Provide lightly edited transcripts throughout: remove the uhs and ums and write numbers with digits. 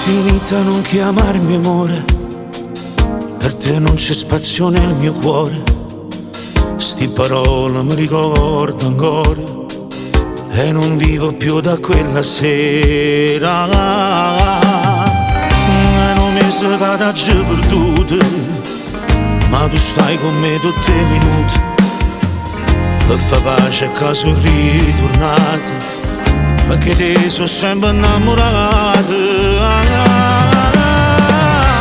finita, non chiamarmi amore, per te non c'è spazio nel mio cuore. Sti parole mi ricordo ancora e non vivo più da quella sera. Non mi sei cadaggi perdute, ma tu stai con me tutti i minuti, per fa pace che sono ritornata, perché te sono sempre innamorato.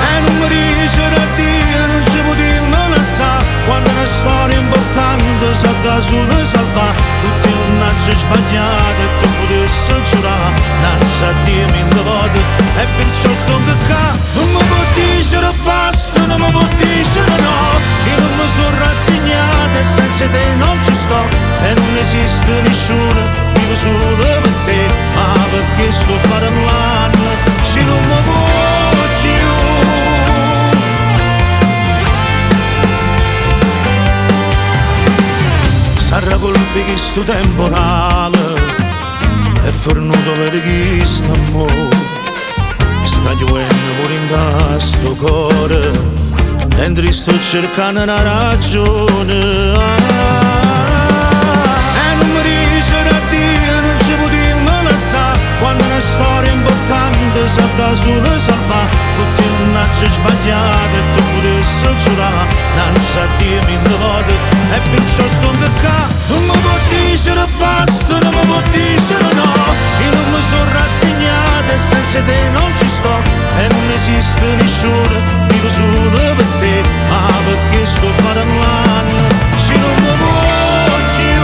E non mi dice da Dio, non ci può dire non la sa, quando una storia importante sa da solo salva, tutti i mannaggi sbagliati e tu potessi giurare, non sa dirmi in voto, e perciò sto qua, non mi può dire basta, non mi può dire no, io non mi sono rassegnato e senza te non ci sto, e non esiste nessuno, vivo solo per te, ma perché sto parlando, se non mi può più. Sarà colpa che sto temporale è fornuto per chi sta amore, sta giovendo pure in sto cuore, mentre sto cercando una ragione. E non mi dice da Dio, non ci può dire me la sa, quando una storia importante sa da solo salva, tutti i mannaggi sbagliati e tu potessi giurare, non sa dirmi in voto, e perciò sto qua, non mi può dire basta, non mi può dire no, io non mi sono rassegnato e senza te non ci sto, e non esiste nessuno, vivo solo per te, ma perché sto parlando, se non mi può più.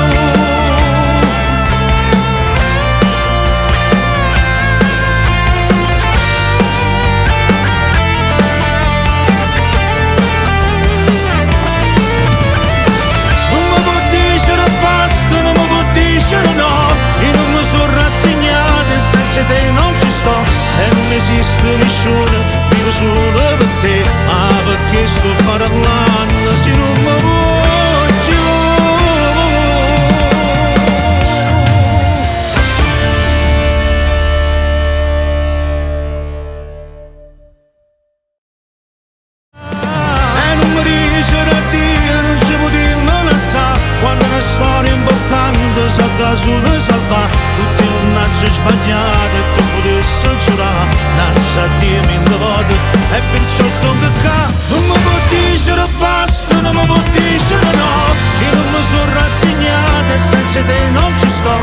No, io non mi sono rassegnato e senza te non ci sto, e non esiste nessuno, vivo solo per te, ma perché sto parlando se non mi vuoi più. E non mi dice da Dio, non ci può dire me la sa, quando una storia importante sa da solo salva, tutti i mannaggi sbagliati e tu potessi giurare, non sa dirmi in voto, e perciò sto qua, non mi può dire basta, non mi può dire no, io non mi sono rassegnato e senza te non ci sto,